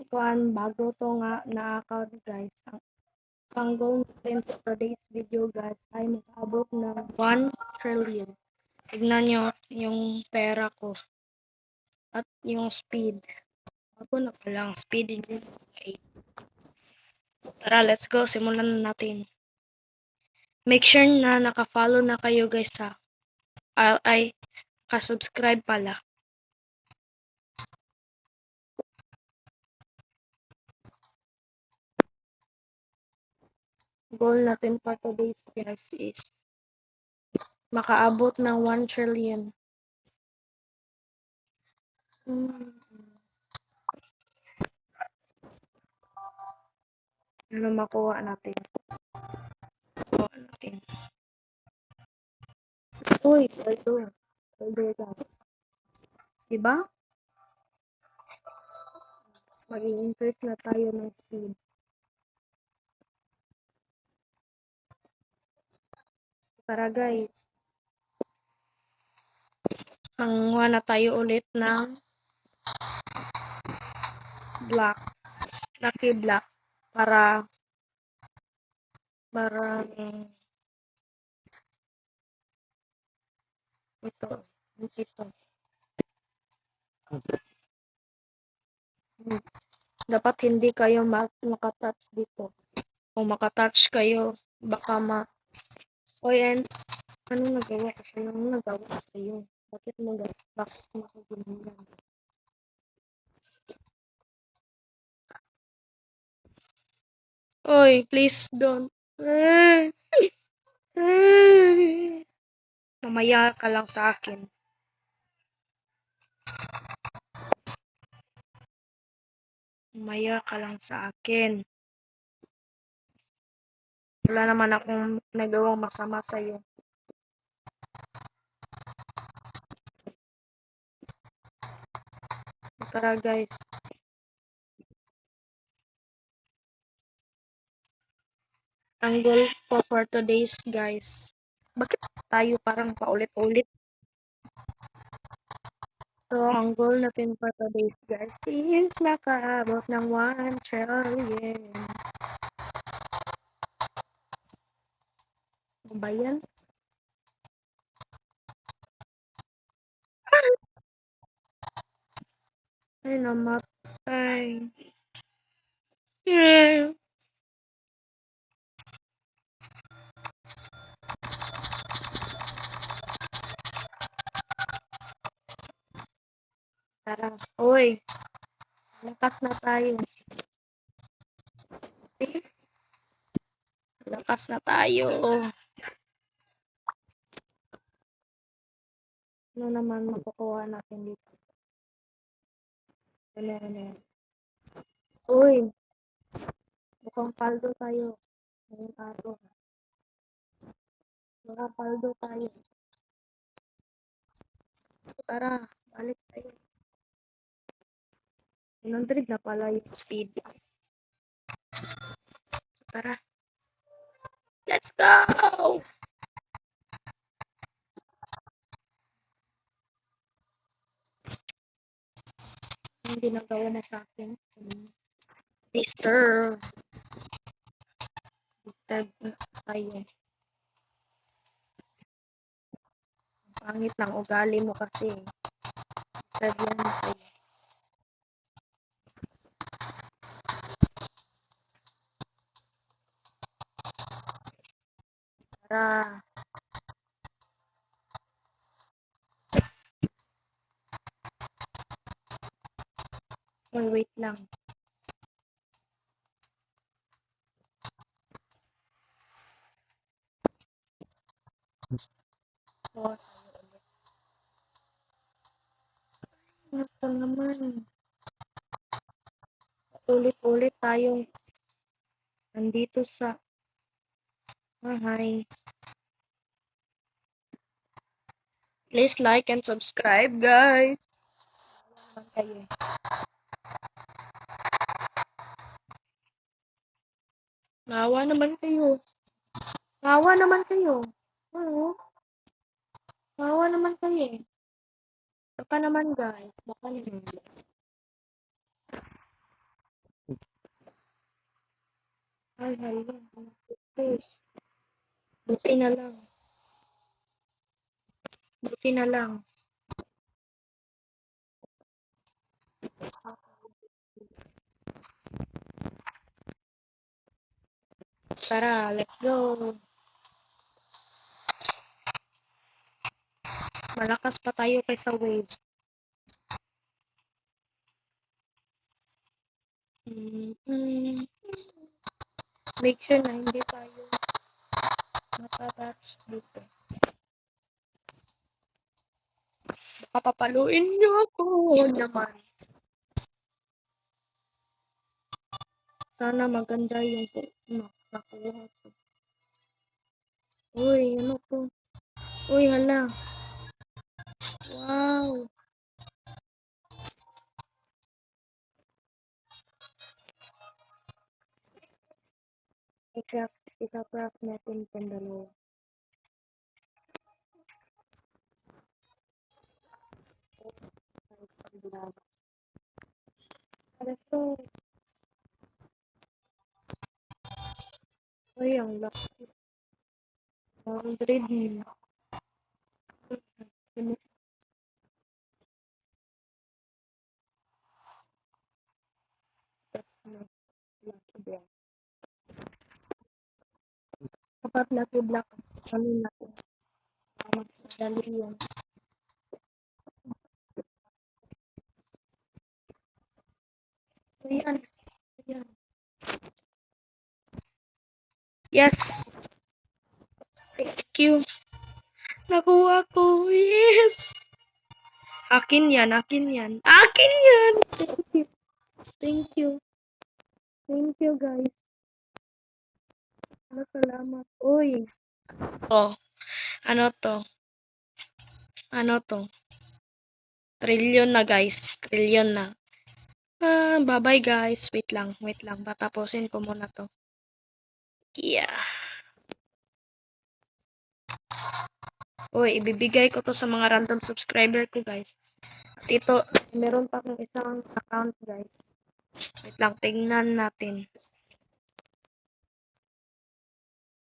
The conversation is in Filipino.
kuan bago to nga na account guys. Ang goal natin for today's video guys ay makaabot ng 1 trillion. Tignan nyo yung pera ko at yung speed. Ako na palang speed hindi 8. Tara, let's go. Simulan na natin. Make sure na naka-follow na kayo guys ha. Ay, ka-subscribe pala. Goal natin for today's guys is makaabot ng 1 trillion. Ano makuha natin? Makuha natin. Uy, order. Order guys. Diba? Mag-i-increase na tayo ng speed. Tara guys. Manguha na tayo ulit ng black. Lucky black. Para ito. Ito. Dapat hindi kayo makatouch dito. Kung makatouch kayo, baka Oy, and anong nagawa ko sa'yo? Anong nagawa ko sa'yo? Bakit mo ganyan? Oy, please don't. Mamaya ka lang sa akin. Mamaya ka lang sa akin. Wala naman akong nagawang masama sa'yo. Tara guys. Ang goal ko for today's guys. Bakit tayo parang paulit-ulit? So, ang goal natin for today's guys is makaabot ng 1 trillion. Ano ba yan? Ay, namatay. Tara. Uy. Lakas na tayo. Lakas na tayo. Ano naman makukuha natin dito? Ano. Uy. Mukhang paldo tayo. Ngayong araw. Baka paldo tayo. Tara. Balik tayo. 100 na pala yung speed. Tara. Let's go! Ang ginagawa na sa akin. Deserve. Deserve na tayo. Pangit ng ugali mo kasi. Deserve yan na tayo. Tara. Uy, wait lang. Oh, ito naman. Ulit-ulit tayong nandito sa bahay. Please like and subscribe, guys. Nawa naman kayo. Nawa naman kayo. Oo. Nawa naman kayo. Baka naman, guys. Baka naman. Ay, hala. Push. Buti na lang. Buti na lang. Tara, let's go. Malakas pa tayo kaysa wave. Make sure na hindi tayo matatouch dito. Baka papaluin niyo ako naman. Sana maganda yung nakuha ko. Uy, ano to? Uy, hala. Wow. Ika-craft natin itong dalawa. Alas to. Uy, ang laki. 100 na. Lucky block. Kapag lucky block, ano natin? Madali yan. Ayan. Ayan. Yes. Thank you. Nakuha ko. Yes. Akin yan. Akin yan. Akin yan. Thank you. Thank you. Thank you, guys. Salamat. Uy. Oh. Ano to? Ano to? Trillion na, guys. Trillion na. Bye-bye, guys. Wait lang. Wait lang. Tatapusin ko muna to. Yeah. Uy, ibibigay ko to sa mga random subscriber ko, guys. At ito, meron pa akong isang account, guys. Wait lang, tingnan natin.